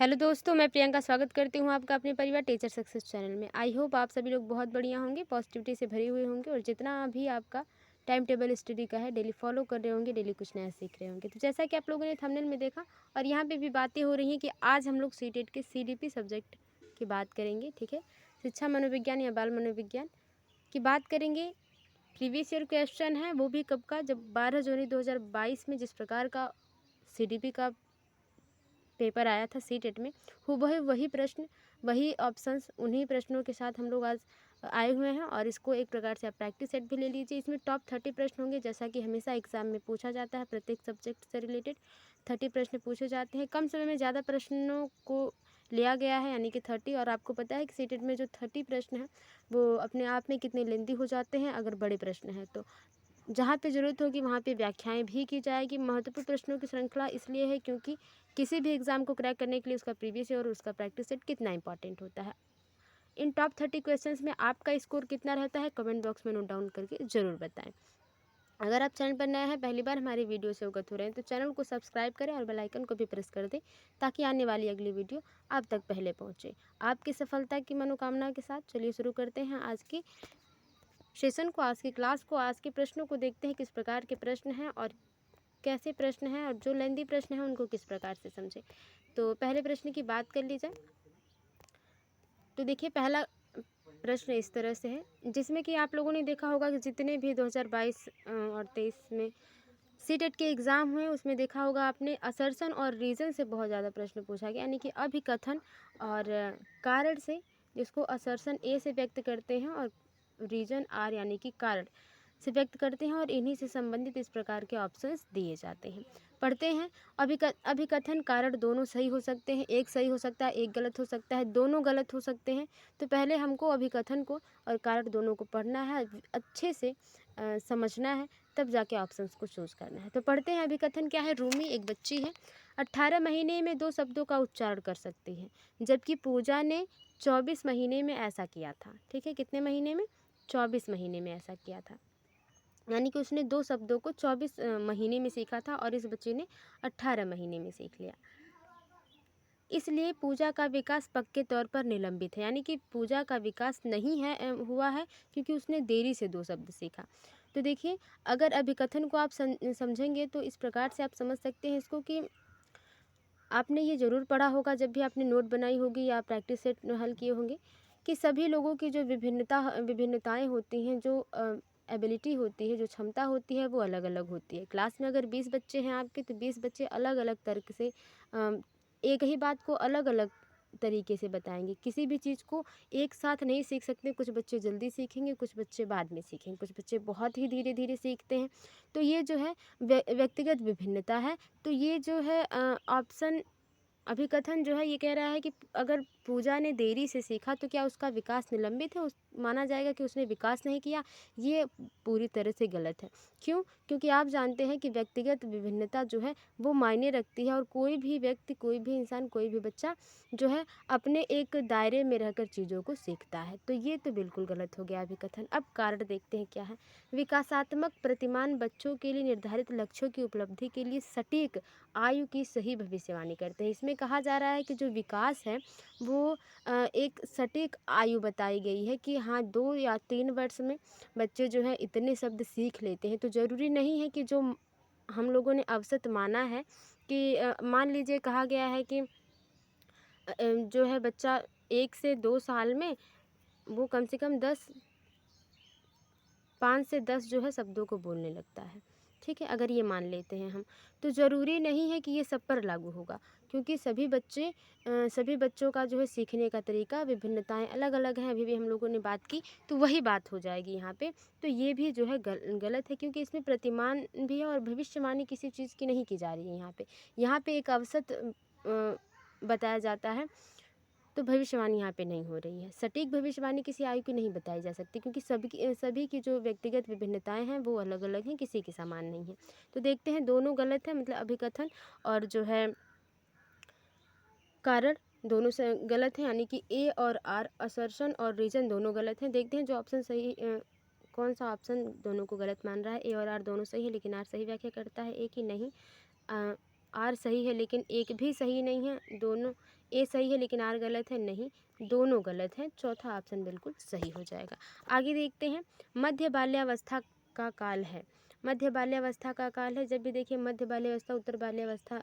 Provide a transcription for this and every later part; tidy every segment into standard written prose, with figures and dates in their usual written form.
Hello दोस्तों, मैं प्रियंका स्वागत करती हूँ आपका अपने परिवार टीचर सक्सेस चैनल में। आई होप आप सभी लोग बहुत बढ़िया होंगे, पॉजिटिविटी से भरे हुए होंगे और जितना भी आपका टाइम टेबल स्टडी का है डेली फॉलो कर रहे होंगे, डेली कुछ नया सीख रहे होंगे। तो जैसा कि आप लोगों ने थंबनेल में देखा और यहाँ पे भी बातें हो रही हैं कि आज हम लोग सीटेट के सीडीपी सब्जेक्ट की बात करेंगे। ठीक है, शिक्षा मनोविज्ञान या बाल मनोविज्ञान की बात करेंगे। प्रीवियस ईयर क्वेश्चन है, वो भी कब का, जब 12 जनवरी 2022 में जिस प्रकार का सीडीपी का पेपर आया था सीटेट में, हूबहू वही प्रश्न, वही ऑप्शंस, उन्हीं प्रश्नों के साथ हम लोग आज आए हुए हैं और इसको एक प्रकार से आप प्रैक्टिस सेट भी ले लीजिए। इसमें टॉप 30 प्रश्न होंगे, जैसा कि हमेशा एग्जाम में पूछा जाता है। प्रत्येक सब्जेक्ट से रिलेटेड 30 प्रश्न पूछे जाते हैं। कम समय में ज़्यादा प्रश्नों को लिया गया है, यानी कि 30। और आपको पता है कि सीटेट में जो 30 प्रश्न हैं वो अपने आप में कितने लेंदी हो जाते हैं अगर बड़े प्रश्न हैं तो। जहाँ पे ज़रूरत होगी वहाँ पे व्याख्याएं भी की जाएगी। महत्वपूर्ण प्रश्नों की श्रृंखला इसलिए है क्योंकि किसी भी एग्जाम को क्रैक करने के लिए उसका प्रीवियस ईयर और उसका प्रैक्टिस सेट कितना इंपॉर्टेंट होता है। इन टॉप 30 क्वेश्चंस में आपका स्कोर कितना रहता है कमेंट बॉक्स में नोट डाउन करके ज़रूर बताएं। अगर आप चैनल पर नए हैं, पहली बार हमारी वीडियो से अवगत हो रहे हैं, तो चैनल को सब्सक्राइब करें और बेल आइकन को भी प्रेस कर दें ताकि आने वाली अगली वीडियो आप तक पहले पहुँचे। आपकी सफलता की मनोकामना के साथ चलिए शुरू करते हैं आज की सेशन को, आज की क्लास को। आज के प्रश्नों को देखते हैं किस प्रकार के प्रश्न हैं और कैसे प्रश्न हैं, और जो लेंदी प्रश्न हैं उनको किस प्रकार से समझें। तो पहले प्रश्न की बात कर ली जाए तो देखिए, पहला प्रश्न इस तरह से है, जिसमें कि आप लोगों ने देखा होगा कि जितने भी 2022 और 23 में सीटेट के एग्ज़ाम हुए उसमें देखा होगा आपने, असर्शन और रीज़न से बहुत ज़्यादा प्रश्न पूछा गया, यानी कि अभिकथन और कारण से, जिसको असर्शन ए से व्यक्त करते हैं और रीजन आर यानी कि कारण से व्यक्त करते हैं, और इन्हीं से संबंधित इस प्रकार के ऑप्शंस दिए जाते हैं। पढ़ते हैं। अभिकथन कारण दोनों सही हो सकते हैं, एक सही हो सकता है, एक गलत हो सकता है, दोनों गलत हो सकते हैं। तो पहले हमको अभिकथन को और कारण दोनों को पढ़ना है, अच्छे से समझना है, तब जाके ऑप्शंस को चूज़ करना है। तो पढ़ते हैं। अभिकथन क्या है? रूमी एक बच्ची है, 18 महीने में 2 शब्दों का उच्चारण कर सकती है, जबकि पूजा ने 24 महीने में ऐसा किया था। ठीक है, कितने महीने में? 24 महीने में ऐसा किया था, यानी कि उसने 2 शब्दों को 24 महीने में सीखा था और इस बच्चे ने 18 महीने में सीख लिया। इसलिए पूजा का विकास पक्के तौर पर निलंबित है, यानी कि पूजा का विकास नहीं है हुआ है क्योंकि उसने देरी से 2 शब्द सीखा। तो देखिए, अगर अभिकथन को आप समझेंगे तो इस प्रकार से आप समझ सकते हैं इसको कि आपने ये ज़रूर पढ़ा होगा जब भी आपने नोट बनाई होगी या प्रैक्टिस सेट हल किए होंगे कि सभी लोगों की जो विभिन्नताएं होती हैं, जो एबिलिटी होती है, जो क्षमता होती है, वो अलग अलग होती है। क्लास में अगर 20 बच्चे हैं आपके, तो 20 बच्चे अलग अलग तर्क से एक ही बात को अलग अलग तरीके से बताएंगे। किसी भी चीज़ को एक साथ नहीं सीख सकते। कुछ बच्चे जल्दी सीखेंगे, कुछ बच्चे बाद में सीखेंगे, कुछ बच्चे बहुत ही धीरे धीरे सीखते हैं। तो ये जो है व्यक्तिगत विभिन्नता है। तो ये जो है ऑप्शन अभिकथन जो है ये कह रहा है कि अगर पूजा ने देरी से सीखा तो क्या उसका विकास निलंबित है, उस माना जाएगा कि उसने विकास नहीं किया। ये पूरी तरह से गलत है। क्यों? क्योंकि आप जानते हैं कि व्यक्तिगत विभिन्नता जो है वो मायने रखती है, और कोई भी व्यक्ति, कोई भी इंसान, कोई भी बच्चा जो है अपने एक दायरे में रहकर चीज़ों को सीखता है। तो ये तो बिल्कुल गलत हो गया अभिकथन। अब कारण देखते हैं क्या है। विकासात्मक प्रतिमान बच्चों के लिए निर्धारित लक्ष्यों की उपलब्धि के लिए सटीक आयु की सही भविष्यवाणी करते हैं। इसमें कहा जा रहा है कि जो विकास है वो एक सटीक आयु बताई गई है कि हाँ, 2 या 3 वर्ष में बच्चे जो है इतने शब्द सीख लेते हैं। तो ज़रूरी नहीं है कि जो हम लोगों ने अवसत माना है कि मान लीजिए कहा गया है कि जो है बच्चा 1 से 2 साल में वो कम से कम 5 से 10 जो है शब्दों को बोलने लगता है। ठीक है, अगर ये मान लेते हैं हम, तो ज़रूरी नहीं है कि ये सब पर लागू होगा, क्योंकि सभी बच्चों का जो है सीखने का तरीका, विभिन्नताएं अलग अलग हैं। अभी भी हम लोगों ने बात की, तो वही बात हो जाएगी यहाँ पे। तो ये भी जो है गलत है, क्योंकि इसमें प्रतिमान भी है और भविष्यवाणी किसी चीज़ की नहीं की जा रही है। यहाँ पे एक अवसत बताया जाता है, तो भविष्यवाणी यहाँ पे नहीं हो रही है। सटीक भविष्यवाणी किसी आयु की नहीं बताई जा सकती, क्योंकि सभी की जो व्यक्तिगत विभिन्नताएं हैं वो अलग अलग हैं, किसी के समान नहीं है। तो देखते हैं, दोनों गलत है, मतलब अभिकथन और जो है कारण दोनों से गलत है, यानी कि ए और आर, असर्शन और रीजन दोनों गलत हैं। देखते हैं जो ऑप्शन सही, कौन सा ऑप्शन दोनों को गलत मान रहा है। ए और आर दोनों सही है, लेकिन आर सही व्याख्या करता है, ए की नहीं। आर सही है लेकिन एक भी सही नहीं है, दोनों ए सही है लेकिन आर गलत है, नहीं दोनों गलत हैं, चौथा ऑप्शन बिल्कुल सही हो जाएगा। आगे देखते हैं, मध्य बाल्यावस्था का काल है। मध्य बाल्यावस्था का काल है, जब भी देखिए मध्य बाल्यावस्था उत्तर बाल्यावस्था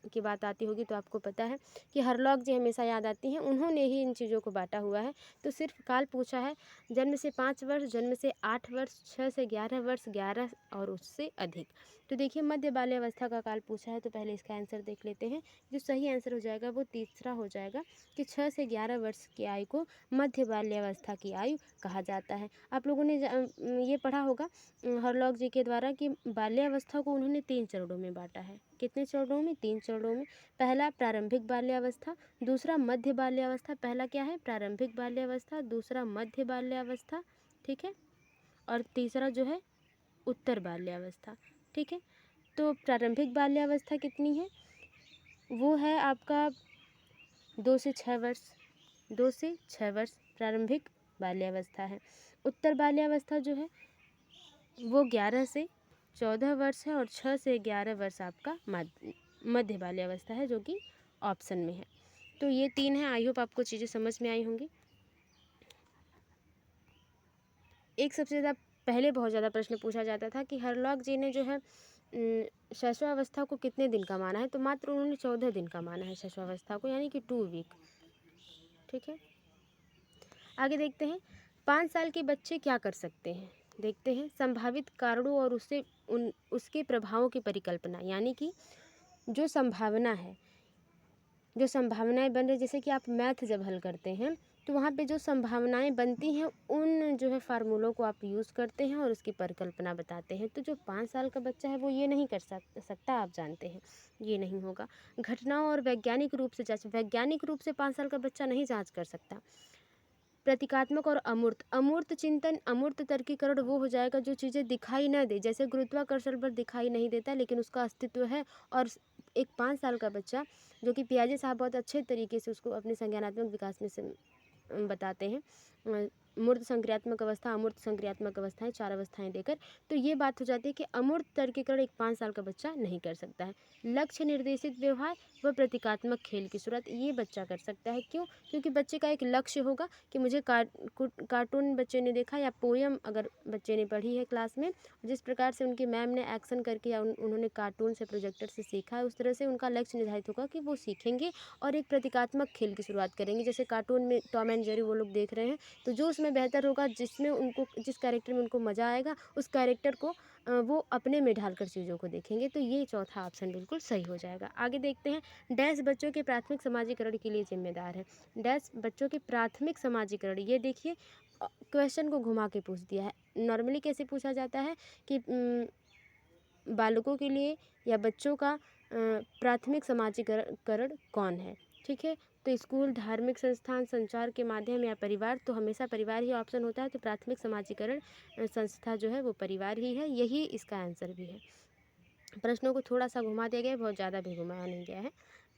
की बात आती होगी तो आपको पता है कि हरलॉक जी हमेशा याद आती हैं, उन्होंने ही इन चीज़ों को बांटा हुआ है। तो सिर्फ काल पूछा है, जन्म से 5 वर्ष, जन्म से 8 वर्ष, 6 से 11 वर्ष, 11 और उससे अधिक। तो देखिए मध्य बाल्यावस्था का काल पूछा है, तो पहले इसका आंसर देख लेते हैं। जो सही आंसर हो जाएगा वो तीसरा हो जाएगा कि 6 से 11 वर्ष की आयु को मध्य बाल्यावस्था की आयु कहा जाता है। आप लोगों ने ये पढ़ा होगा हरलॉक जी के द्वारा कि बाल्यावस्था को उन्होंने 3 चरणों में बांटा है। कितने चरणों में? 3 चरणों में। पहला प्रारंभिक बाल्यावस्था, दूसरा मध्य बाल्यावस्था, पहला क्या है प्रारंभिक बाल्यावस्था, दूसरा मध्य बाल्यावस्था, ठीक है, और तीसरा जो है उत्तर बाल्यावस्था, ठीक है। तो प्रारंभिक बाल्यावस्था कितनी है? वो है आपका 2 से 6 वर्ष, 2 से 6 वर्ष प्रारंभिक बाल्यावस्था है। उत्तर बाल्यावस्था जो है वो 11 से 14 वर्ष है और 6 से 11 वर्ष आपका मध्य बाल्यावस्था है, जो कि ऑप्शन में है। तो ये 3 हैं। आई होप आपको चीज़ें समझ में आई होंगी। एक सबसे ज़्यादा पहले बहुत ज़्यादा प्रश्न पूछा जाता था कि हरलॉक जी ने जो है शैशवावस्था को कितने दिन का माना है, तो मात्र उन्होंने 14 दिन का माना है शैशवावस्था को, यानी कि 2 वीक, ठीक है। आगे देखते हैं, 5 साल के बच्चे क्या कर सकते हैं। देखते हैं, संभावित कारणों और उसके प्रभावों की परिकल्पना, यानी कि जो संभावना है, जो संभावनाएं बन रही, जैसे कि आप मैथ जब हल करते हैं तो वहाँ पे जो संभावनाएं बनती हैं उन जो है फार्मूलों को आप यूज़ करते हैं और उसकी परिकल्पना बताते हैं। तो जो 5 साल का बच्चा है वो ये नहीं कर सकता, आप जानते हैं ये नहीं होगा। घटनाओं और वैज्ञानिक रूप से जांच, वैज्ञानिक रूप से 5 साल का बच्चा नहीं जांच कर सकता। प्रतीकात्मक और अमूर्त, अमूर्त चिंतन, अमूर्त तर्कीकरण वो हो जाएगा जो चीज़ें दिखाई न दे, जैसे गुरुत्वाकर्षण बल दिखाई नहीं देता लेकिन उसका अस्तित्व है। और एक 5 साल का बच्चा, जो कि पियाजे साहब बहुत अच्छे तरीके से उसको अपने संज्ञानात्मक विकास में बताते हैं, मूर्त संक्रियात्मक अवस्था, अमूर्त संक्रियात्मक अवस्थाएं, 4 अवस्थाएं देकर। तो ये बात हो जाती है कि अमूर्त तर्कीकरण एक 5 साल का बच्चा नहीं कर सकता है। लक्ष्य निर्देशित व्यवहार व प्रतीकात्मक खेल की शुरुआत ये बच्चा कर सकता है। क्यों? क्योंकि बच्चे का एक लक्ष्य होगा कि मुझे कार्टून बच्चे ने देखा या पोयम अगर बच्चे ने पढ़ी है क्लास में, जिस प्रकार से उनकी मैम ने एक्शन करके या उन्होंने कार्टून से प्रोजेक्टर से सीखा है, उस तरह से उनका लक्ष्य निर्धारित होगा कि वो सीखेंगे और एक प्रतीकात्मक खेल की शुरुआत करेंगे। जैसे कार्टून में टॉम एंड जेरी वो लोग देख रहे हैं, तो जो उसमें बेहतर होगा, जिसमें उनको जिस कैरेक्टर में उनको मज़ा आएगा उस कैरेक्टर को वो अपने में ढालकर चीज़ों को देखेंगे। तो ये चौथा ऑप्शन बिल्कुल सही हो जाएगा। आगे देखते हैं, डैश बच्चों के प्राथमिक समाजीकरण के लिए जिम्मेदार है। डैश बच्चों के प्राथमिक समाजीकरण, ये देखिए क्वेश्चन को घुमा के पूछ दिया है। नॉर्मली कैसे पूछा जाता है कि बालकों के लिए या बच्चों का प्राथमिक समाजीकरण कौन है, ठीक है। तो स्कूल, धार्मिक संस्थान, संचार के माध्यम या परिवार, तो हमेशा परिवार ही ऑप्शन होता है। तो प्राथमिक समाजीकरण संस्था जो है वो परिवार ही है, यही इसका आंसर भी है। प्रश्नों को थोड़ा सा घुमा दिया गया, बहुत ज़्यादा भी घुमाया नहीं गया है।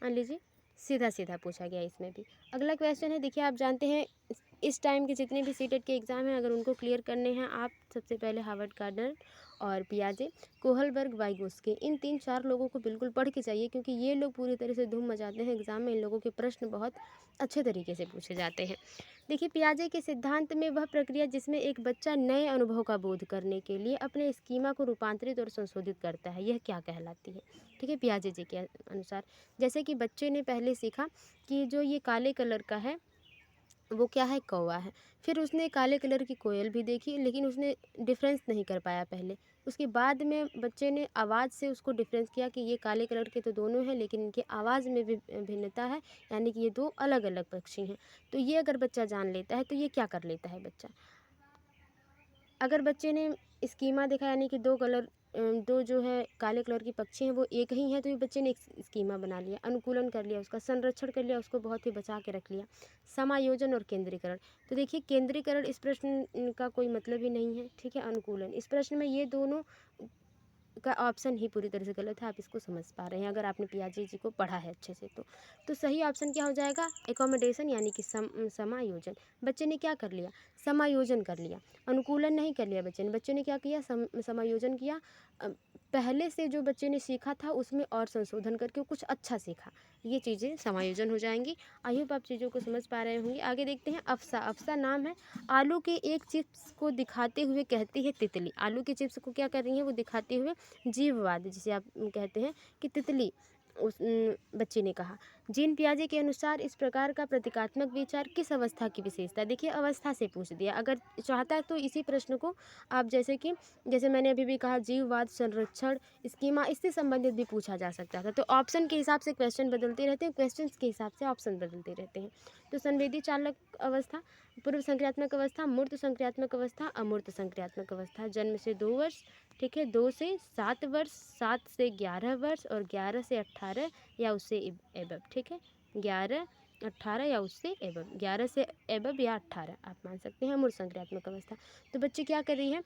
मान लीजिए सीधा सीधा पूछा गया इसमें भी। अगला क्वेश्चन है, देखिए आप जानते हैं इस टाइम के जितने भी सीटेट के एग्ज़ाम हैं, अगर उनको क्लियर करने हैं, आप सबसे पहले हार्वर्ड गार्डनर और पियाजे, कोहलबर्ग, वाइगोस्की, इन 3-4 लोगों को बिल्कुल पढ़ के चाहिए, क्योंकि ये लोग पूरी तरह से धूम मचाते हैं एग्ज़ाम में। इन लोगों के प्रश्न बहुत अच्छे तरीके से पूछे जाते हैं। देखिए, पियाजे के सिद्धांत में वह प्रक्रिया जिसमें एक बच्चा नए अनुभव का बोध करने के लिए अपने स्कीमा को रूपांतरित और संशोधित करता है, यह क्या कहलाती है, ठीक है, पियाजे जी के अनुसार। जैसे कि बच्चे ने पहले सीखा कि जो ये काले कलर का है वो क्या है, कौवा है। फिर उसने काले कलर की कोयल भी देखी, लेकिन उसने डिफरेंस नहीं कर पाया पहले। उसके बाद में बच्चे ने आवाज़ से उसको डिफरेंस किया कि ये काले कलर के तो दोनों हैं, लेकिन इनकी आवाज़ में भी भिन्नता है, यानी कि ये 2 अलग अलग पक्षी हैं। तो ये अगर बच्चा जान लेता है तो ये क्या कर लेता है बच्चा, अगर बच्चे ने स्कीमा देखा, यानी कि 2 कलर 2 जो है काले कलर की पक्षी हैं वो एक ही हैं, तो ये बच्चे ने एक स्कीमा बना लिया, अनुकूलन कर लिया, उसका संरक्षण कर लिया, उसको बहुत ही बचा के रख लिया। समायोजन और केंद्रीकरण, तो देखिए केंद्रीकरण इस प्रश्न का कोई मतलब ही नहीं है, ठीक है। अनुकूलन, इस प्रश्न में ये दोनों का ऑप्शन ही पूरी तरह से गलत है, आप इसको समझ पा रहे हैं अगर आपने पियाजे जी को पढ़ा है अच्छे से। तो सही ऑप्शन क्या हो जाएगा, एकोमोडेशन, यानी कि समायोजन। बच्चे ने क्या कर लिया, समायोजन कर लिया, अनुकूलन नहीं कर लिया बच्चे ने क्या किया, समायोजन किया। पहले से जो बच्चे ने सीखा था उसमें और संशोधन करके कुछ अच्छा सीखा, ये चीज़ें समायोजन हो जाएंगी। आई होप आप चीज़ों को समझ पा रहे होंगे। आगे देखते हैं अफसा। अफसा नाम है। आलू के एक चिप्स को दिखाते हुए कहती है तितली। आलू के चिप्स को क्या कर रही है, वो दिखाते हुए जीववाद जिसे आप कहते हैं कि तितली उस बच्चे ने कहा। जीन पियाजे के अनुसार इस प्रकार का प्रतीकात्मक विचार किस अवस्था की विशेषता है। देखिए अवस्था से पूछ दिया, अगर चाहता है तो इसी प्रश्न को आप जैसे मैंने अभी भी कहा जीववाद, संरक्षण, स्कीमा, इससे संबंधित भी पूछा जा सकता था। तो ऑप्शन के हिसाब से क्वेश्चन बदलते रहते हैं, क्वेश्चंस के हिसाब से ऑप्शन बदलते रहते हैं। तो संवेदी चालक अवस्था, पूर्व संक्रियात्मक अवस्था, मूर्त संक्रियात्मक अवस्था, अमूर्त संक्रियात्मक अवस्था। जन्म से 2 वर्ष, ठीक है, 2 से 7 वर्ष, 7 से 11 वर्ष और 11 से 18 या उससे एबव, ठीक है, 11, 18 या उससे एबव, 11 से एबव या 18 आप मान सकते हैं अमूर्त संक्रियात्मक अवस्था। तो बच्चे क्या कर रही है,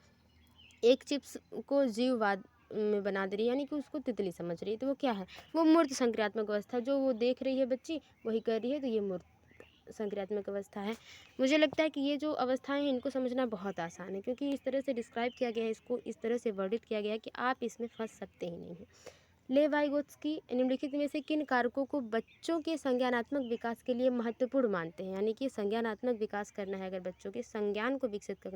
एक चिप्स को जीववाद में बना दे रही है, यानी कि उसको तितली समझ रही है। तो वो क्या है, वो मूर्त संक्रियात्मक अवस्था, जो वो देख रही है बच्ची वही कर रही है, तो ये मूर्त संक्रियात्मक अवस्था है। मुझे लगता है कि ये जो अवस्थाएं हैं इनको समझना बहुत आसान है, क्योंकि इस तरह से डिस्क्राइब किया गया है, इसको इस तरह से वर्णित किया गया है कि आप इसमें फंस सकते ही नहीं हैं। लेवाइगोत्स्की निम्नलिखित में से किन कारकों को बच्चों के संज्ञानात्मक विकास के लिए महत्वपूर्ण मानते हैं। यानी कि संज्ञानात्मक विकास करना है, अगर बच्चों के संज्ञान को विकसित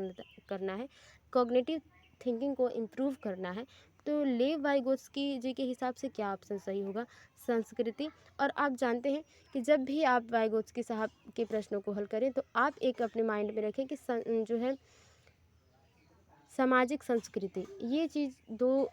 करना है, कॉग्निटिव थिंकिंग को इम्प्रूव करना है, तो लेव वाइगोत्स्की जी के हिसाब से क्या ऑप्शन सही होगा, संस्कृति। और आप जानते हैं कि जब भी आप वाइगोत्स्की साहब के प्रश्नों को हल करें तो आप एक अपने माइंड में रखें कि जो है सामाजिक संस्कृति, ये चीज़ दो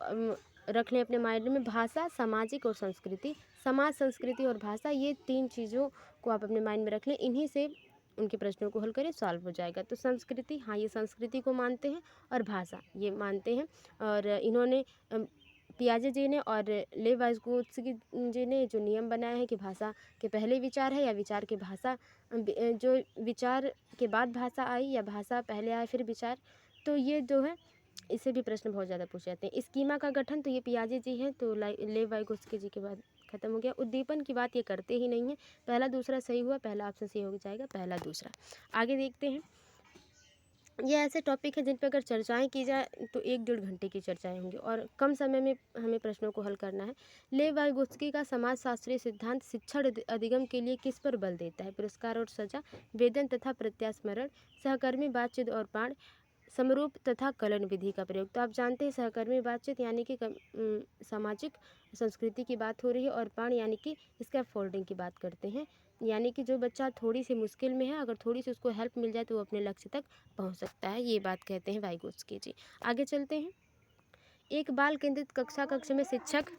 रख लें अपने माइंड में। भाषा, सामाजिक और संस्कृति, समाज, संस्कृति और भाषा, ये 3 चीज़ों को आप अपने माइंड में रख लें, इन्हीं से उनके प्रश्नों को हल करें, सॉल्व हो जाएगा। तो संस्कृति, हाँ ये संस्कृति को मानते हैं, और भाषा ये मानते हैं। और इन्होंने पियाजे जी ने और लेव वाइगोत्स्की जी ने जो नियम बनाया है कि भाषा के पहले विचार है या विचार के भाषा, जो विचार के बाद भाषा आई या भाषा पहले आए फिर विचार, तो ये जो है इससे भी प्रश्न बहुत ज़्यादा पूछे जाते हैं। स्कीमा का गठन, तो ये पियाजे जी हैं, तो लेव वाइगोत्स्की जी के बाद खत्म हो गया। उद्दीपन की बात ये करते ही नहीं है। पहला दूसरा सही हुआ, पहला ऑप्शन सही हो जाएगा, पहला दूसरा। आगे देखते हैं। ये ऐसे टॉपिक है जिन पर अगर चर्चाएं की जाए तो 1-1.5 घंटे की चर्चाएं होंगी, और कम समय में हमें प्रश्नों को हल करना है। लेव वाइगोत्स्की का समाजशास्त्रीय सिद्धांत शिक्षण अधिगम के लिए किस पर बल देता है। पुरस्कार और सजा, वेदन तथा प्रत्यास्मरण, सहकर्मी बातचीत और बाण, समरूप तथा कलन विधि का प्रयोग। तो आप जानते हैं सहकर्मी बातचीत यानी कि सामाजिक संस्कृति की बात हो रही है, और बाण यानी कि स्कैफोल्डिंग की बात करते हैं, यानी कि जो बच्चा थोड़ी सी मुश्किल में है, अगर थोड़ी सी उसको हेल्प मिल जाए तो वो अपने लक्ष्य तक पहुंच सकता है, ये बात कहते हैं वाइगोत्स्की जी। आगे चलते हैं। एक बाल केंद्रित कक्ष में शिक्षक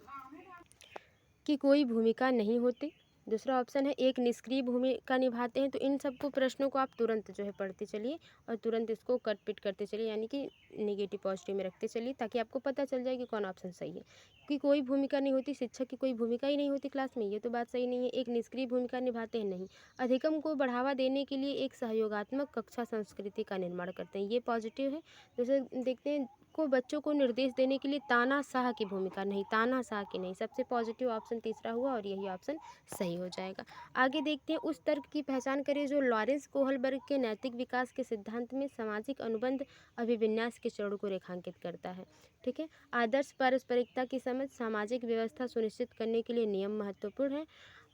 की कोई भूमिका नहीं होती। दूसरा ऑप्शन है एक निष्क्रिय भूमिका निभाते हैं। तो इन सबको प्रश्नों को आप तुरंत जो है पढ़ते चलिए और तुरंत इसको कट पिट करते चलिए, यानी कि नेगेटिव पॉजिटिव में रखते चलिए, ताकि आपको पता चल जाए कि कौन ऑप्शन सही है। कि कोई भूमिका नहीं होती, शिक्षक की कोई भूमिका ही नहीं होती क्लास में, ये तो बात सही नहीं है। एक निष्क्रिय भूमिका निभाते हैं, नहीं। अधिगम को बढ़ावा देने के लिए एक सहयोगात्मक कक्षा संस्कृति का निर्माण करते हैं, ये पॉजिटिव है। जैसे देखते हैं को बच्चों को निर्देश देने के लिए तानाशाह की भूमिका, नहीं, तानाशाह की नहीं। सबसे पॉजिटिव ऑप्शन तीसरा हुआ और यही ऑप्शन सही हो जाएगा। आगे देखते हैं। उस तर्क की पहचान करें जो लॉरेंस कोहलबर्ग के नैतिक विकास के सिद्धांत में सामाजिक अनुबंध अभिविन्यास के चरणों को रेखांकित करता है। ठीक है। आदर्श पारस्परिकता की समझ, सामाजिक व्यवस्था सुनिश्चित करने के लिए नियम महत्वपूर्ण है।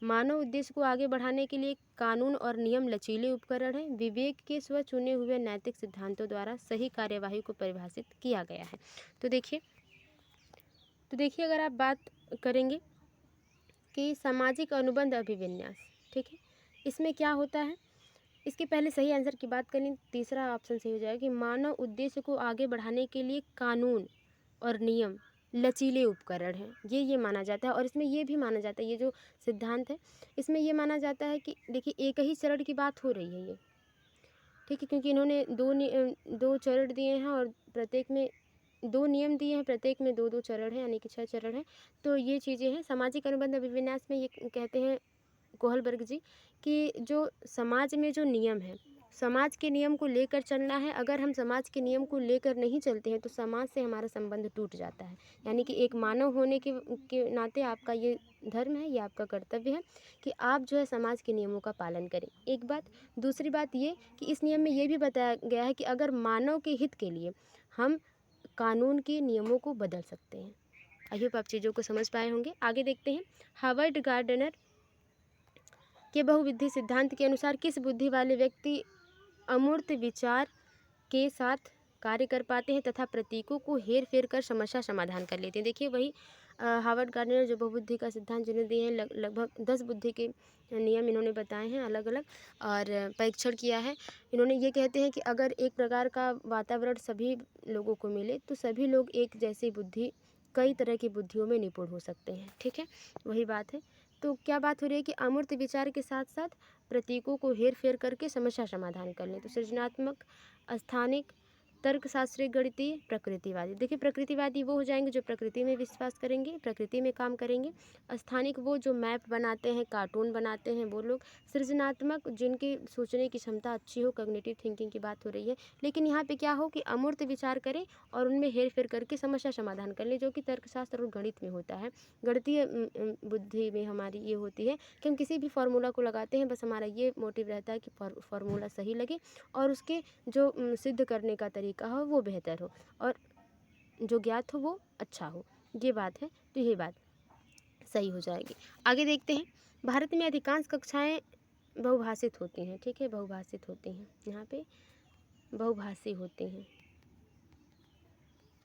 मानव उद्देश्य को आगे बढ़ाने के लिए कानून और नियम लचीले उपकरण हैं। विवेक के स्व चुने हुए नैतिक सिद्धांतों द्वारा सही कार्यवाही को परिभाषित किया गया है। तो देखिए अगर आप बात करेंगे कि सामाजिक अनुबंध अभिविन्यास, ठीक है, इसमें क्या होता है, इसके पहले सही आंसर की बात करें, तीसरा ऑप्शन सही हो जाएगा कि मानव उद्देश्य को आगे बढ़ाने के लिए कानून और नियम लचीले उपकरण हैं, ये माना जाता है। और इसमें ये भी माना जाता है, ये जो सिद्धांत है इसमें ये माना जाता है कि देखिए एक ही चरण की बात हो रही है ये, ठीक है, क्योंकि इन्होंने दो चरण दिए हैं और प्रत्येक में 2 नियम दिए हैं, प्रत्येक में 2-2 चरण हैं, यानी कि 6 चरण हैं। तो ये चीज़ें हैं। सामाजिक अनुबंध अभिविन्यास में ये कहते हैं कोहलबर्ग जी कि जो समाज में जो नियम है, समाज के नियम को लेकर चलना है। अगर हम समाज के नियम को लेकर नहीं चलते हैं तो समाज से हमारा संबंध टूट जाता है। यानी कि एक मानव होने के नाते आपका ये धर्म है, ये आपका कर्तव्य है कि आप जो है समाज के नियमों का पालन करें। एक बात। दूसरी बात ये कि इस नियम में ये भी बताया गया है कि अगर मानव के हित के लिए हम कानून के नियमों को बदल सकते हैं। आई होप आप चीज़ों को समझ पाए होंगे। आगे देखते हैं, हार्वर्ड गार्डनर के बहुविधि सिद्धांत के अनुसार किस बुद्धि वाले व्यक्ति अमूर्त विचार के साथ कार्य कर पाते हैं तथा प्रतीकों को हेर फेर कर समस्या समाधान कर लेते हैं। देखिए वही हार्वर्ड गार्डनर जो बहुबुद्धि का सिद्धांत जिन्होंने दिए हैं, लगभग 10 बुद्धि के नियम इन्होंने बताए हैं अलग अलग, और परीक्षण किया है। इन्होंने ये कहते हैं कि अगर एक प्रकार का वातावरण सभी लोगों को मिले तो सभी लोग एक जैसी बुद्धि, कई तरह की बुद्धियों में निपुण हो सकते हैं। ठीक है, वही बात है। तो क्या बात हो रही है कि अमूर्त विचार के साथ साथ प्रतीकों को हेर फेर करके समस्या समाधान कर लें। तो सृजनात्मक, स्थानिक, तर्कशास्त्री, गणितीय, प्रकृतिवादी। देखिए प्रकृतिवादी वो हो जाएंगे जो प्रकृति में विश्वास करेंगे, प्रकृति में काम करेंगे। स्थानिक वो जो मैप बनाते हैं, कार्टून बनाते हैं वो लोग। सृजनात्मक जिनकी सोचने की क्षमता अच्छी हो, कॉग्निटिव थिंकिंग की बात हो रही है। लेकिन यहाँ पे क्या हो कि अमूर्त विचार करें और उनमें हेर फेर करके समस्या समाधान कर लें, जो कि तर्कशास्त्र और गणित में होता है। गणितीय बुद्धि में हमारी ये होती है कि हम किसी भी फार्मूला को लगाते हैं, बस हमारा ये मोटिव रहता है कि फार्मूला सही लगे और उसके जो सिद्ध करने का तरीका हो वो बेहतर हो और जो ज्ञात हो वो अच्छा हो। ये बात है, तो ये बात सही हो जाएगी। आगे देखते हैं, भारत में अधिकांश कक्षाएं बहुभाषित होती हैं। ठीक है, बहुभाषित होती हैं, यहाँ पे बहुभाषी होती हैं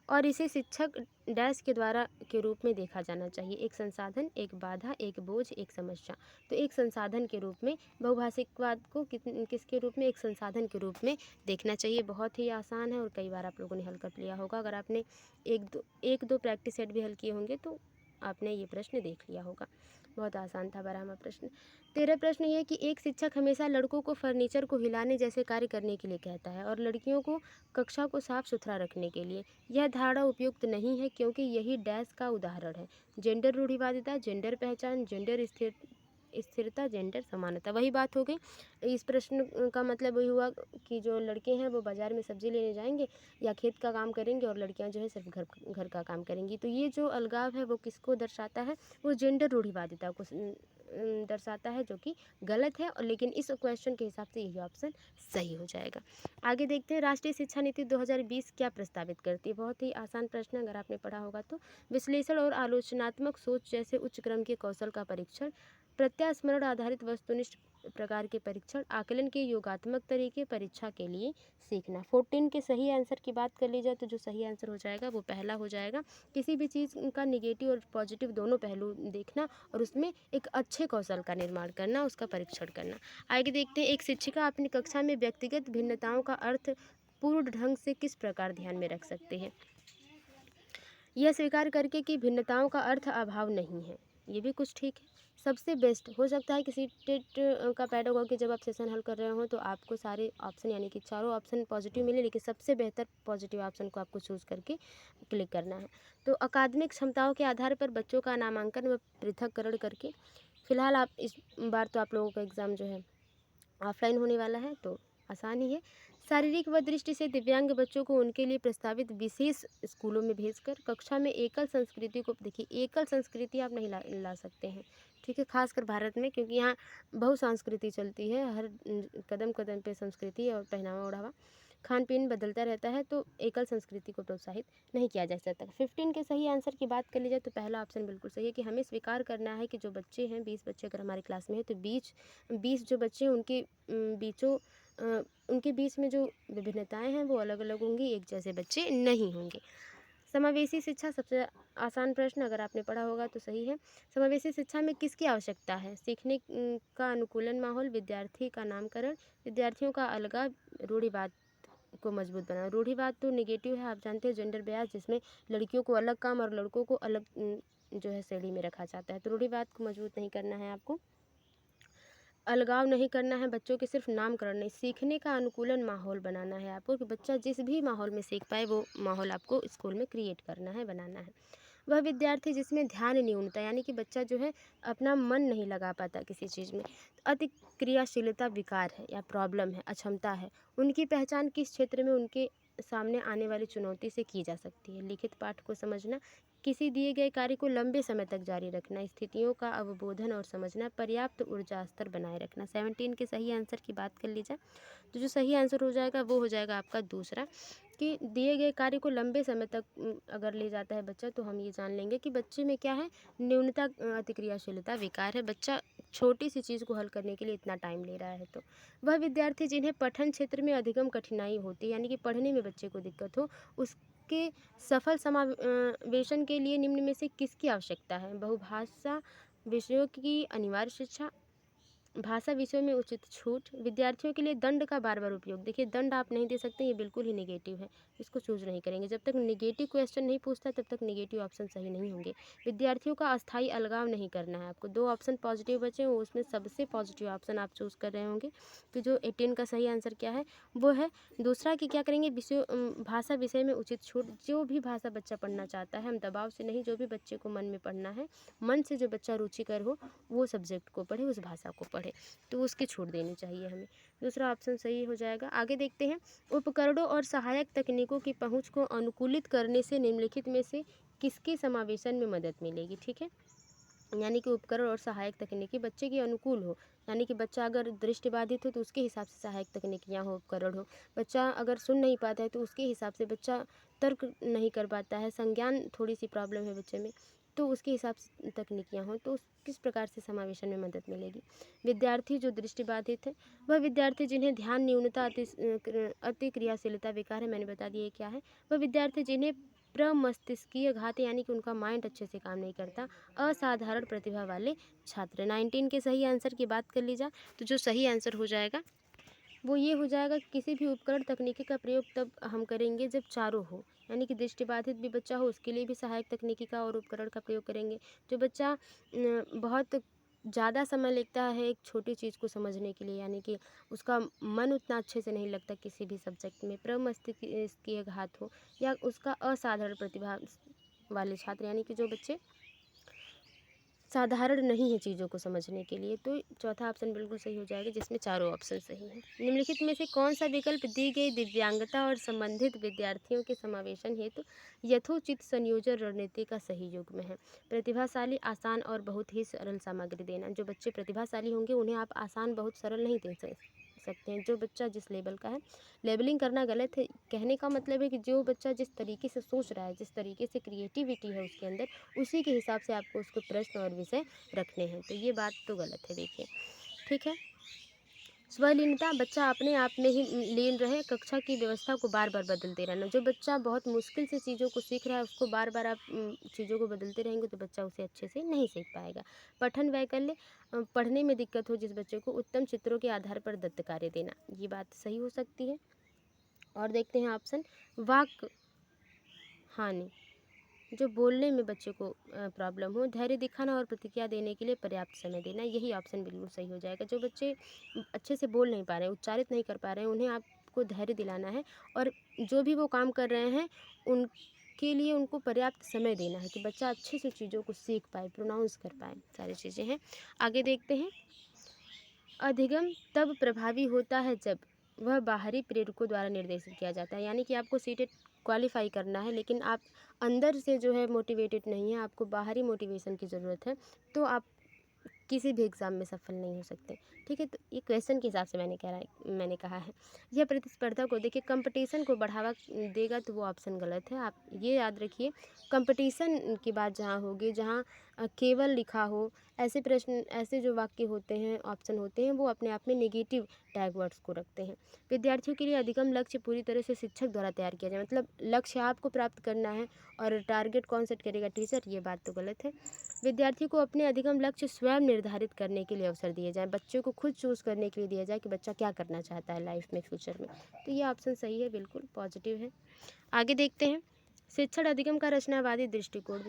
और इसे शिक्षक डैश के द्वारा के रूप में देखा जाना चाहिए। एक संसाधन, एक बाधा, एक बोझ, एक समस्या। तो एक संसाधन के रूप में बहुभाषिकवाद को किसके रूप में, एक संसाधन के रूप में देखना चाहिए। बहुत ही आसान है और कई बार आप लोगों ने हल कर लिया होगा। अगर आपने एक दो प्रैक्टिस सेट भी हल किए होंगे तो आपने ये प्रश्न देख लिया होगा। बहुत आसान था 12वां प्रश्न। 13 प्रश्न ये कि एक शिक्षक हमेशा लड़कों को फर्नीचर को हिलाने जैसे कार्य करने के लिए कहता है और लड़कियों को कक्षा को साफ सुथरा रखने के लिए। यह धारणा उपयुक्त नहीं है क्योंकि यही डैश का उदाहरण है। जेंडर रूढ़िवादिता, जेंडर पहचान, जेंडर स्थिरता, जेंडर समानता। वही बात हो गई। इस प्रश्न का मतलब वही हुआ कि जो लड़के हैं वो बाज़ार में सब्जी लेने जाएंगे या खेत का काम करेंगे और लड़कियां जो है सिर्फ घर का काम करेंगी। तो ये जो अलगाव है वो किसको दर्शाता है, वो जेंडर रूढ़िवादिता को दर्शाता है, जो कि गलत है। और लेकिन इस क्वेश्चन के हिसाब से यही ऑप्शन सही हो जाएगा। आगे देखते हैं, राष्ट्रीय शिक्षा नीति 2020 क्या प्रस्तावित करती है। बहुत ही आसान प्रश्न है, अगर आपने पढ़ा होगा तो। विश्लेषण और आलोचनात्मक सोच जैसे उच्च क्रम के कौशल का परीक्षण, प्रत्यास्मरण आधारित वस्तुनिष्ठ प्रकार के परीक्षण, आकलन के योगात्मक तरीके, परीक्षा के लिए सीखना। 14 के सही आंसर की बात कर ली जाए तो जो सही आंसर हो जाएगा वो पहला हो जाएगा। किसी भी चीज़ का निगेटिव और पॉजिटिव दोनों पहलू देखना और उसमें एक अच्छे कौशल का निर्माण करना, उसका परीक्षण करना। आगे देखते हैं, एक शिक्षिका अपनी कक्षा में व्यक्तिगत भिन्नताओं का अर्थ पूर्ण ढंग से किस प्रकार ध्यान में रख सकते हैं। यह स्वीकार करके कि भिन्नताओं का अर्थ अभाव नहीं है, ये भी कुछ ठीक है। सबसे बेस्ट हो सकता है किसी टेट का पेडागोगी जब आप सेशन हल कर रहे हो तो आपको सारे ऑप्शन यानी कि चारों ऑप्शन पॉजिटिव मिले, लेकिन सबसे बेहतर पॉजिटिव ऑप्शन को आपको चूज़ करके क्लिक करना है। तो अकादमिक क्षमताओं के आधार पर बच्चों का नामांकन व पृथककरण करके, फिलहाल आप इस बार तो आप लोगों का एग्ज़ाम जो है ऑफलाइन होने वाला है तो आसान ही है। शारीरिक व दृष्टि से दिव्यांग बच्चों को उनके लिए प्रस्तावित विशेष स्कूलों में भेजकर कक्षा में एकल संस्कृति को, देखिए एकल संस्कृति आप नहीं ला सकते हैं। ठीक है, खासकर भारत में, क्योंकि यहाँ बहुसंस्कृति चलती है, हर कदम कदम पे संस्कृति और पहनावा ओढ़ावा खान पीन बदलता रहता है, तो एकल संस्कृति को प्रोत्साहित नहीं किया जा सकता। 15 के सही आंसर की बात कर ली जाए तो पहला ऑप्शन बिल्कुल सही है कि हमें स्वीकार करना है कि जो बच्चे हैं, 20 बच्चे अगर हमारी क्लास में है तो 20 जो बच्चे हैं उनके बीच में जो विभिन्नताएं हैं वो अलग अलग होंगी, एक जैसे बच्चे नहीं होंगे। समावेशी शिक्षा, सबसे आसान प्रश्न, अगर आपने पढ़ा होगा तो सही है। समावेशी शिक्षा में किसकी आवश्यकता है। सीखने का अनुकूलन माहौल, विद्यार्थी का नामकरण, विद्यार्थियों का अलगाव, रूढ़िवाद को मजबूत बनाना। रूढ़िवाद तो नेगेटिव है, आप जानते हैं, जेंडर बयास, जिसमें लड़कियों को अलग काम और लड़कों को अलग जो है श्रेणी में रखा जाता है। तो रूढ़िवाद को मजबूत नहीं करना है आपको, अलगाव नहीं करना है, बच्चों के सिर्फ नामकरण नहीं, सीखने का अनुकूलन माहौल बनाना है आपको कि बच्चा जिस भी माहौल में सीख पाए वो माहौल आपको स्कूल में क्रिएट करना है, बनाना है। वह विद्यार्थी जिसमें ध्यान न्यूनता, यानी कि बच्चा जो है अपना मन नहीं लगा पाता किसी चीज़ में, अति क्रियाशीलता विकार है या प्रॉब्लम है, अक्षमता है, उनकी पहचान किस क्षेत्र में उनके सामने आने वाली चुनौती से की जा सकती है। लिखित पाठ को समझना, किसी दिए गए कार्य को लंबे समय तक जारी रखना, स्थितियों का अवबोधन और समझना, पर्याप्त ऊर्जा स्तर बनाए रखना। 17 के सही आंसर की बात कर ली जाए तो जो सही आंसर हो जाएगा वो हो जाएगा आपका दूसरा, कि दिए गए कार्य को लंबे समय तक अगर ले जाता है बच्चा, तो हम ये जान लेंगे कि बच्चे में क्या है, न्यूनता अतिक्रियाशीलता विकार है। बच्चा छोटी सी चीज़ को हल करने के लिए इतना टाइम ले रहा है। तो वह विद्यार्थी जिन्हें पठन क्षेत्र में अधिगम कठिनाई होती है, यानी कि पढ़ने में बच्चे को दिक्कत हो, उसके सफल समावेशन के लिए निम्न में से किसकी आवश्यकता है? बहुभाषा विषयों की अनिवार्य शिक्षा, भाषा विषयों में उचित छूट, विद्यार्थियों के लिए दंड का बार बार उपयोग। देखिए दंड आप नहीं दे सकते, ये बिल्कुल ही नेगेटिव है, इसको चूज नहीं करेंगे। जब तक नेगेटिव क्वेश्चन नहीं पूछता तब तक नेगेटिव ऑप्शन सही नहीं होंगे। विद्यार्थियों का अस्थायी अलगाव नहीं करना है आपको। 2 ऑप्शन पॉजिटिव बचे, वो उसमें सबसे पॉजिटिव ऑप्शन आप चूज कर रहे होंगे। तो जो 18 का सही आंसर क्या है, वो है दूसरा, कि क्या करेंगे, भाषा विषय में उचित छूट। जो भी भाषा बच्चा पढ़ना चाहता है, हम दबाव से नहीं, जो भी बच्चे को मन में पढ़ना है, मन से जो बच्चा रुचिकर हो, वो सब्जेक्ट को पढ़े, उस भाषा को पढ़े, तो उसकी छूट देनी चाहिए हमें। दूसरा ऑप्शन सही हो जाएगा। आगे देखते हैं, उपकरणों और सहायक तकनीकों की पहुंच को अनुकूलित करने से निम्नलिखित में से किसके समावेशन में मदद मिलेगी? ठीक है, यानी कि उपकरण और सहायक तकनीकी बच्चे के अनुकूल हो, यानी कि बच्चा अगर दृष्टिबाधित हो तो उसके हिसाब से सहायक तकनीकियाँ हो, उपकरण हो। बच्चा अगर सुन नहीं पाता है तो उसके हिसाब से, बच्चा तर्क नहीं कर पाता है, संज्ञान थोड़ी सी प्रॉब्लम है बच्चे में, तो उसके हिसाब से तकनीकियाँ हों, तो किस प्रकार से समावेशन में मदद मिलेगी? विद्यार्थी जो दृष्टिबाधित है, वह विद्यार्थी जिन्हें ध्यान न्यूनता अति क्रियाशीलता विकार है, मैंने बता दिया क्या है। वह विद्यार्थी जिन्हें प्रमस्तिष्कीय घात, यानी कि उनका माइंड अच्छे से काम नहीं करता, असाधारण प्रतिभा वाले छात्र। 19 के सही आंसर की बात कर ली जाए तो जो सही आंसर हो जाएगा वो ये हो जाएगा, किसी भी उपकरण तकनीकी का प्रयोग तब हम करेंगे जब चारों हो, यानी कि दृष्टिबाधित भी बच्चा हो उसके लिए भी सहायक तकनीकी का और उपकरण का प्रयोग करेंगे। जो बच्चा बहुत ज़्यादा समय लगता है एक छोटी चीज़ को समझने के लिए, यानी कि उसका मन उतना अच्छे से नहीं लगता किसी भी सब्जेक्ट में, प्रमस्तिष्कीय घात हो, या उसका असाधारण प्रतिभा वाले छात्र, यानी कि जो बच्चे साधारण नहीं है चीज़ों को समझने के लिए, तो चौथा ऑप्शन बिल्कुल सही हो जाएगा, जिसमें चारों ऑप्शन सही हैं। निम्नलिखित में से कौन सा विकल्प दी गई दिव्यांगता और संबंधित विद्यार्थियों के समावेशन हेतु यथोचित संयोजन रणनीति का सही युग्म है? प्रतिभाशाली, आसान और बहुत ही सरल सामग्री देना। जो बच्चे प्रतिभाशाली होंगे उन्हें आप आसान बहुत सरल नहीं दे सकते हैं, जो बच्चा जिस लेवल का है। लेबलिंग करना गलत है, कहने का मतलब है कि जो बच्चा जिस तरीके से सोच रहा है, जिस तरीके से क्रिएटिविटी है उसके अंदर, उसी के हिसाब से आपको उसको प्रश्न और विषय रखने हैं, तो ये बात तो गलत है। देखिए, ठीक है। स्वलीनता, बच्चा अपने आप में ही लीन रहे, कक्षा की व्यवस्था को बार बार बदलते रहना। जो बच्चा बहुत मुश्किल से चीज़ों को सीख रहा है उसको बार बार आप चीज़ों को बदलते रहेंगे तो बच्चा उसे अच्छे से नहीं सीख पाएगा। पठन वैकल्य, पढ़ने में दिक्कत हो जिस बच्चे को, उत्तम चित्रों के आधार पर दत्त कार्य देना, ये बात सही हो सकती है। और देखते हैं ऑप्शन, वाक हानि, जो बोलने में बच्चे को प्रॉब्लम हो, धैर्य दिखाना और प्रतिक्रिया देने के लिए पर्याप्त समय देना, यही ऑप्शन बिल्कुल सही हो जाएगा। जो बच्चे अच्छे से बोल नहीं पा रहे हैं, उच्चारित नहीं कर पा रहे हैं, उन्हें आपको धैर्य दिलाना है, और जो भी वो काम कर रहे हैं उनके लिए उनको पर्याप्त समय देना है कि बच्चा अच्छे से चीज़ों को सीख पाए, प्रोनाउंस कर पाए, सारी चीज़ें हैं। आगे देखते हैं, अधिगम तब प्रभावी होता है जब वह बाहरी प्रेरकों द्वारा निर्देशित किया जाता है, यानी कि आपको सीटेट क्वालिफाई करना है लेकिन आप अंदर से जो है मोटिवेटेड नहीं है, आपको बाहरी मोटिवेशन की ज़रूरत है, तो आप किसी भी एग्ज़ाम में सफल नहीं हो सकते। ठीक है, तो ये क्वेश्चन के हिसाब से मैंने कहा है। यह प्रतिस्पर्धा को, देखिए कंपटीशन को बढ़ावा देगा, तो वो ऑप्शन गलत है। आप ये याद रखिए, कंपटीशन की बात जहाँ होगी, जहाँ केवल लिखा हो, ऐसे प्रश्न, ऐसे जो वाक्य होते हैं, ऑप्शन होते हैं, वो अपने आप में नेगेटिव टैग वर्ड्स को रखते हैं। विद्यार्थियों के लिए अधिगम लक्ष्य पूरी तरह से शिक्षक द्वारा तैयार किया जाए, मतलब लक्ष्य आपको प्राप्त करना है और टारगेट कौन सेट करेगा, टीचर, ये बात तो गलत है। विद्यार्थी को अपने अधिगम लक्ष्य स्वयं निर्धारित करने के लिए अवसर दिए जाए, बच्चे को खुद चूज करने के लिए दिया जाए कि बच्चा क्या करना चाहता है लाइफ में, फ्यूचर में, तो ये ऑप्शन सही है, बिल्कुल पॉजिटिव है। आगे देखते हैं, शिक्षण अधिगम का रचनावादी दृष्टिकोण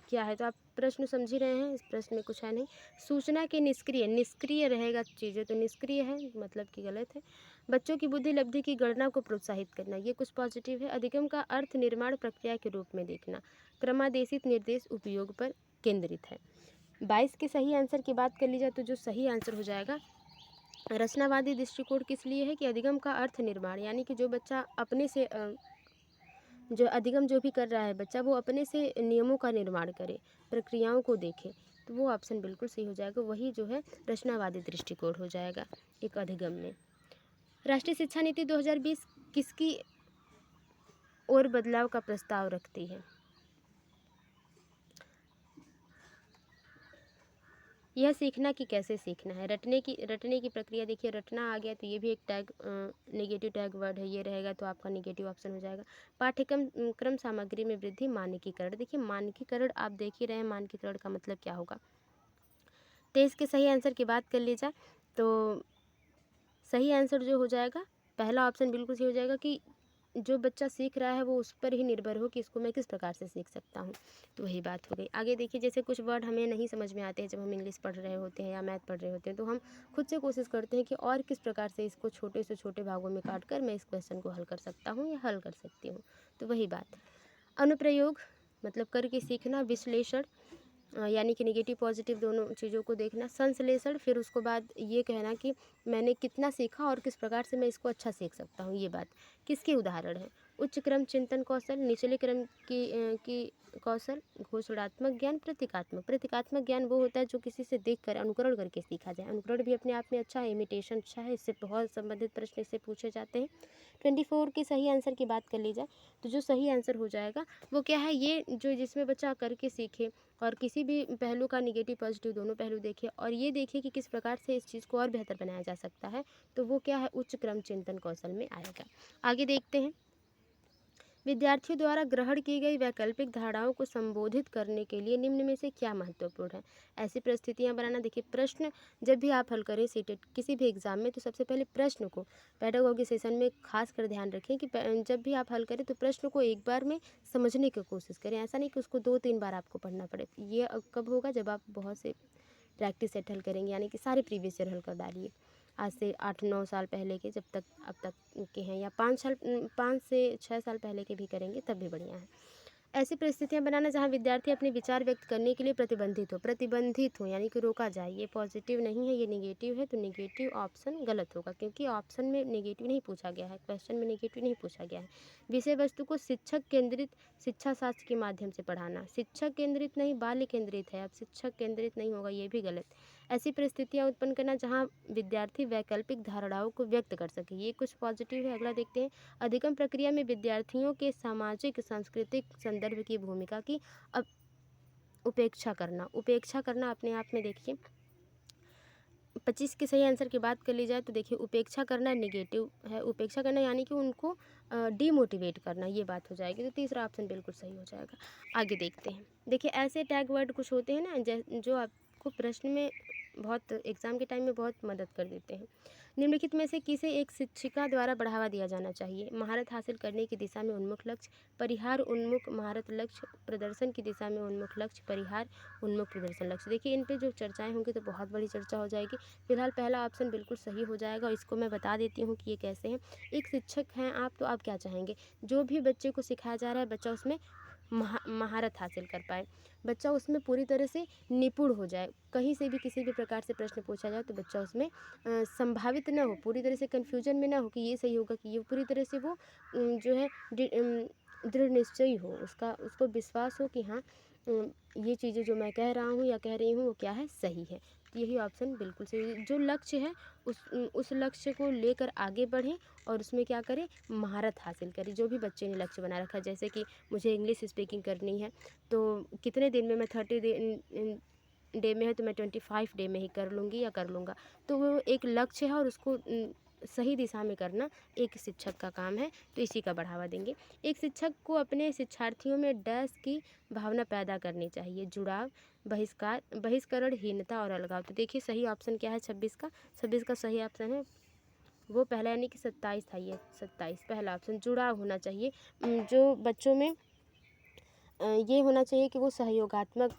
क्या है, तो आप प्रश्न समझ ही रहे हैं, इस प्रश्न में कुछ है नहीं। सूचना के निष्क्रिय, निष्क्रिय रहेगा चीज़ें, तो निष्क्रिय है मतलब कि गलत है। बच्चों की बुद्धि लब्धि की गणना को प्रोत्साहित करना, ये कुछ पॉजिटिव है। अधिगम का अर्थ निर्माण प्रक्रिया के रूप में देखना, क्रमादेशित निर्देश उपयोग पर केंद्रित है। 22 के सही आंसर की बात कर ली जाए तो जो सही आंसर हो जाएगा रचनावादी दृष्टिकोण किस लिए है कि अधिगम का अर्थ निर्माण, यानी कि जो बच्चा अपने से जो अधिगम जो भी कर रहा है बच्चा, वो अपने से नियमों का निर्माण करे, प्रक्रियाओं को देखे, तो वो ऑप्शन बिल्कुल सही हो जाएगा। वही जो है रचनावादी दृष्टिकोण हो जाएगा एक अधिगम में। राष्ट्रीय शिक्षा नीति 2020 किसकी ओर बदलाव का प्रस्ताव रखती है? यह सीखना कि कैसे सीखना है। रटने की प्रक्रिया, देखिए रटना आ गया तो ये भी एक टैग नेगेटिव टैग वर्ड है, ये रहेगा तो आपका नेगेटिव ऑप्शन हो जाएगा। पाठ्यक्रम क्रम सामग्री में वृद्धि, मानकीकरण। देखिए मानकीकरण आप देख ही रहे हैं, मानकीकरण का मतलब क्या होगा। तो इसके सही आंसर की बात कर ली जाए तो सही आंसर जो हो जाएगा पहला ऑप्शन बिल्कुल सही हो जाएगा कि जो बच्चा सीख रहा है वो उस पर ही निर्भर हो कि इसको मैं किस प्रकार से सीख सकता हूँ। तो वही बात हो गई। आगे देखिए, जैसे कुछ वर्ड हमें नहीं समझ में आते हैं जब हम इंग्लिश पढ़ रहे होते हैं या मैथ पढ़ रहे होते हैं, तो हम खुद से कोशिश करते हैं कि और किस प्रकार से इसको छोटे से छोटे भागों में काट कर मैं इस क्वेश्चन को हल कर सकता हूँ या हल कर सकती हूँ। तो वही बात। अनुप्रयोग मतलब करके सीखना। विश्लेषण यानी कि नेगेटिव पॉजिटिव दोनों चीज़ों को देखना। संश्लेषण, फिर उसको बाद ये कहना कि मैंने कितना सीखा और किस प्रकार से मैं इसको अच्छा सीख सकता हूँ, ये बात। किसके उदाहरण है? उच्च क्रम चिंतन कौशल, निचले क्रम की कौशल, घोषणात्मक ज्ञान, प्रतीकात्मक ज्ञान वो होता है जो किसी से देखकर अनुकरण करके सीखा जाए। अनुकरण भी अपने आप में अच्छा है, इमिटेशन अच्छा है, इससे बहुत संबंधित प्रश्न इससे पूछे जाते हैं। 24 के सही आंसर की बात कर ली जाए तो जो सही आंसर हो जाएगा वो क्या है, ये जो जिसमें बच्चा करके सीखे और किसी भी पहलू का निगेटिव पॉजिटिव दोनों पहलू देखे और ये देखे कि किस प्रकार से इस चीज़ को और बेहतर बनाया जा सकता है, तो वो क्या है, उच्च क्रम चिंतन कौशल में आएगा। आगे देखते हैं। विद्यार्थियों द्वारा ग्रहण की गई वैकल्पिक धारणाओं को संबोधित करने के लिए निम्न में से क्या महत्वपूर्ण है? ऐसी परिस्थितियां बनाना। देखिए प्रश्न जब भी आप हल करें सीटेट किसी भी एग्जाम में, तो सबसे पहले प्रश्न को पेडागोगी सेशन में खास कर ध्यान रखें कि जब भी आप हल करें तो प्रश्न को एक बार में समझने की कोशिश करें। ऐसा नहीं कि उसको 2-3 बार आपको पढ़ना पड़े। ये कब होगा, जब आप बहुत से प्रैक्टिस सेट हल करेंगे, यानी कि सारे प्रीवियस ईयर हल कर डालिए। आज से 8-9 साल पहले के, जब तक अब तक के हैं, या 5 से 6 साल पहले के भी करेंगे तब भी बढ़िया है। ऐसी परिस्थितियां बनाना जहां विद्यार्थी अपने विचार व्यक्त करने के लिए प्रतिबंधित हो, यानी कि रोका जाए। ये पॉजिटिव नहीं है, ये नेगेटिव है, तो नेगेटिव ऑप्शन गलत होगा क्योंकि ऑप्शन में नेगेटिव नहीं पूछा गया है, क्वेश्चन में नेगेटिव नहीं पूछा गया है। विषय वस्तु को शिक्षक केंद्रित शिक्षा शास्त्र के माध्यम से पढ़ाना। शिक्षक केंद्रित नहीं, बाल्य केंद्रित है, अब शिक्षक केंद्रित नहीं होगा, ये भी गलत। ऐसी परिस्थितियां उत्पन्न करना जहां विद्यार्थी वैकल्पिक धारणाओं को व्यक्त कर सके, ये कुछ पॉजिटिव है। अगला देखते हैं। अधिगम प्रक्रिया में विद्यार्थियों के सामाजिक सांस्कृतिक संदर्भ की भूमिका की उपेक्षा करना अपने आप में देखिए 25 के सही आंसर की बात कर ली जाए तो देखिए उपेक्षा करना नेगेटिव है। उपेक्षा करना यानी कि उनको डीमोटिवेट करना, ये बात हो जाएगी। तो तीसरा ऑप्शन बिल्कुल सही हो जाएगा। आगे देखते हैं। देखिए ऐसे टैग वर्ड कुछ होते हैं ना जो आपको प्रश्न में बहुत एग्ज़ाम के टाइम में बहुत मदद कर देते हैं। निम्नलिखित में से किसे एक शिक्षिका द्वारा बढ़ावा दिया जाना चाहिए? महारत हासिल करने की दिशा में उन्मुख लक्ष्य, परिहार उन्मुख महारत लक्ष्य, प्रदर्शन की दिशा में उन्मुख लक्ष्य, परिहार उन्मुख प्रदर्शन लक्ष्य। देखिए इन पे जो चर्चाएं होंगी तो बहुत बड़ी चर्चा हो जाएगी। फिलहाल पहला ऑप्शन बिल्कुल सही हो जाएगा। इसको मैं बता देती हूँ कि ये कैसे हैं। एक शिक्षक हैं आप, तो आप क्या चाहेंगे, जो भी बच्चे को सिखाया जा रहा है बच्चा उसमें महारत हासिल कर पाए, बच्चा उसमें पूरी तरह से निपुण हो जाए। कहीं से भी किसी भी प्रकार से प्रश्न पूछा जाए तो बच्चा उसमें संभावित न हो, पूरी तरह से कन्फ्यूजन में ना हो कि ये सही होगा कि ये, पूरी तरह से वो जो है दृढ़ निश्चयी हो, उसको विश्वास हो कि हाँ ये चीज़ें जो मैं कह रहा हूँ या कह रही हूँ वो क्या है, सही है। तो यही ऑप्शन बिल्कुल सही। जो लक्ष्य है उस लक्ष्य को लेकर आगे बढ़ें और उसमें क्या करें, महारत हासिल करें। जो भी बच्चे ने लक्ष्य बना रखा है, जैसे कि मुझे इंग्लिश स्पीकिंग करनी है तो कितने दिन में, मैं 30 डे में है तो मैं 25 डे में ही कर लूँगी या कर लूँगा। तो वो एक लक्ष्य है और उसको सही दिशा में करना एक शिक्षक का काम है, तो इसी का बढ़ावा देंगे। एक शिक्षक को अपने शिक्षार्थियों में डैश की भावना पैदा करनी चाहिए। जुड़ाव, बहिष्करणहीनता और अलगाव। तो देखिए सही ऑप्शन क्या है 26 का सही ऑप्शन है वो पहला, यानी कि 27 था, ये 27 पहला ऑप्शन। जुड़ाव होना चाहिए, जो बच्चों में ये होना चाहिए कि वो सहयोगात्मक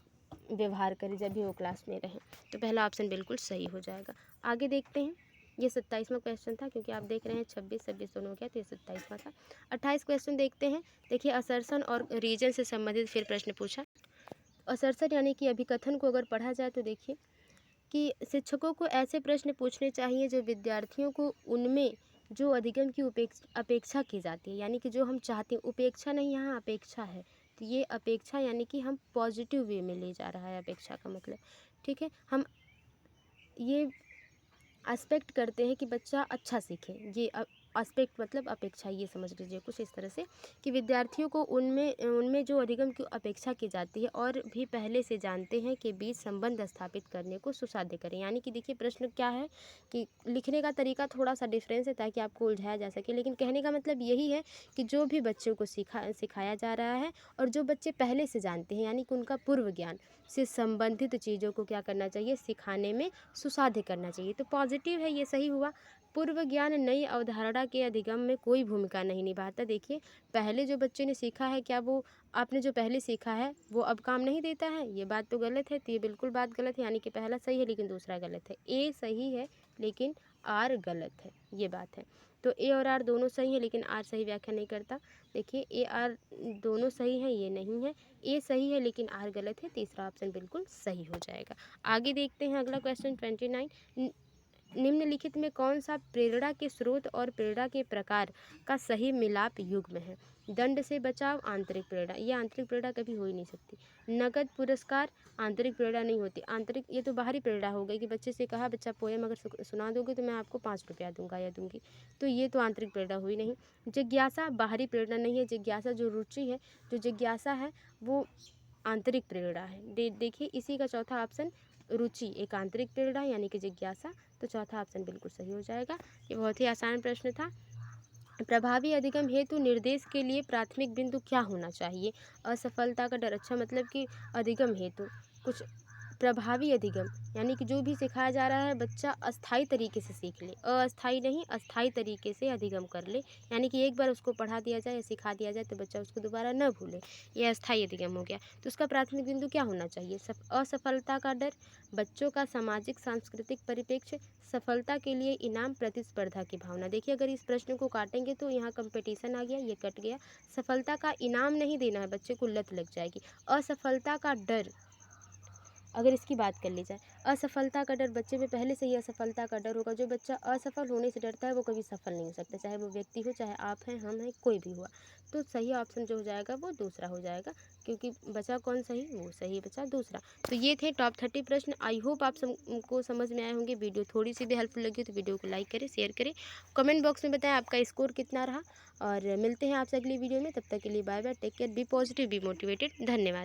व्यवहार करें जब भी वो क्लास में रहें। तो पहला ऑप्शन बिल्कुल सही हो जाएगा। आगे देखते हैं। ये 27वां क्वेश्चन था, क्योंकि आप देख रहे हैं 26 दोनों हो गया, तो ये 27वां था। 28 क्वेश्चन देखते हैं। देखिए असर्शन और रीजन से संबंधित फिर प्रश्न पूछा। असर्शन यानी कि अभिकथन को अगर पढ़ा जाए तो देखिए कि शिक्षकों को ऐसे प्रश्न पूछने चाहिए जो विद्यार्थियों को उनमें जो अधिगम की अपेक्षा की जाती है, यानी कि जो हम चाहते हैं, उपेक्षा नहीं, यहाँ अपेक्षा है। तो ये अपेक्षा यानी कि हम पॉजिटिव वे में ले जा रहा है अपेक्षा का मतलब, ठीक है। हम ये एक्सपेक्ट करते हैं कि बच्चा अच्छा सीखे, ये एस्पेक्ट मतलब अपेक्षा, ये समझ लीजिए कुछ इस तरह से कि विद्यार्थियों को उनमें उनमें जो अधिगम की अपेक्षा की जाती है और भी पहले से जानते हैं कि बीच संबंध स्थापित करने को सुसाध्य करें। यानी कि देखिए प्रश्न क्या है कि लिखने का तरीका थोड़ा सा डिफरेंस है ताकि आपको उलझाया जा सके, लेकिन कहने का मतलब यही है कि जो भी बच्चों को सिखाया जा रहा है और जो बच्चे पहले से जानते हैं, यानी कि उनका पूर्व ज्ञान से संबंधित चीज़ों को क्या करना चाहिए, सिखाने में सुसाध्य करना चाहिए। तो पॉजिटिव है, ये सही हुआ। पूर्व ज्ञान नई अवधारणा के अधिगम में कोई भूमिका नहीं निभाता। देखिए पहले जो बच्चे ने सीखा है, क्या वो आपने जो पहले सीखा है वो अब काम नहीं देता है? ये बात तो गलत है। तो ये बिल्कुल बात गलत है, यानी कि पहला सही है लेकिन दूसरा गलत है। ए सही है लेकिन आर गलत है, ये बात है। तो ए और आर दोनों सही है लेकिन आर सही व्याख्या नहीं करता। देखिए ए आर दोनों सही हैं, ये नहीं है। ए सही है लेकिन आर गलत है, तीसरा ऑप्शन बिल्कुल सही हो जाएगा। आगे देखते हैं अगला क्वेश्चन 29। निम्नलिखित में कौन सा प्रेरणा के स्रोत और प्रेरणा के प्रकार का सही मिलाप युग्म है? दंड से बचाव, आंतरिक प्रेरणा, ये आंतरिक प्रेरणा कभी हो ही नहीं सकती। नगद पुरस्कार, आंतरिक प्रेरणा नहीं होती। आंतरिक, ये तो बाहरी प्रेरणा हो गई कि बच्चे से कहा बच्चा पोएम अगर सुना दोगे तो मैं आपको 5 रुपया दूंगा या दूंगी, तो ये तो आंतरिक प्रेरणा हुई नहीं। जिज्ञासा बाहरी प्रेरणा नहीं है, जिज्ञासा जो रुचि है, जो जिज्ञासा है वो आंतरिक प्रेरणा है। देखिए इसी का चौथा ऑप्शन रुचि एक आंतरिक प्रेरणा यानी कि जिज्ञासा, तो चौथा ऑप्शन बिल्कुल सही हो जाएगा। ये बहुत ही आसान प्रश्न था। प्रभावी अधिगम हेतु निर्देश के लिए प्राथमिक बिंदु क्या होना चाहिए? असफलता का डर, अच्छा मतलब कि अधिगम हेतु कुछ प्रभावी अधिगम यानी कि जो भी सिखाया जा रहा है बच्चा अस्थाई तरीके से सीख ले, अस्थाई नहीं अस्थाई तरीके से अधिगम कर ले, यानी कि एक बार उसको पढ़ा दिया जाए या सिखा दिया जाए तो बच्चा उसको दोबारा न भूले, यह अस्थाई अधिगम हो गया। तो उसका प्राथमिक बिंदु क्या होना चाहिए? असफलता का डर, बच्चों का सामाजिक सांस्कृतिक परिप्रेक्ष्य, सफलता के लिए इनाम, प्रतिस्पर्धा की भावना। देखिए अगर इस प्रश्न को काटेंगे तो यहाँ कंपटीशन आ गया, ये कट गया। सफलता का इनाम नहीं देना है, बच्चे को लत लग जाएगी। असफलता का डर, अगर इसकी बात कर ली जाए, असफलता का डर, बच्चे में पहले से ही असफलता का डर होगा। जो बच्चा असफल होने से डरता है वो कभी सफल नहीं हो सकता, चाहे वो व्यक्ति हो, चाहे आप हैं, हम हैं, कोई भी हुआ। तो सही ऑप्शन जो हो जाएगा वो दूसरा हो जाएगा, क्योंकि बचा कौन सही, वो सही बचा दूसरा। तो ये थे टॉप 30 प्रश्न। आई होप आप सबको समझ में आए होंगे। वीडियो थोड़ी सी भी हेल्पफुल लगी हो तो वीडियो को लाइक करें, शेयर करें, कमेंट बॉक्स में बताएं आपका स्कोर कितना रहा। और मिलते हैं आपसे अगली वीडियो में, तब तक के लिए bye bye, take care, be positive, be motivated. धन्यवाद।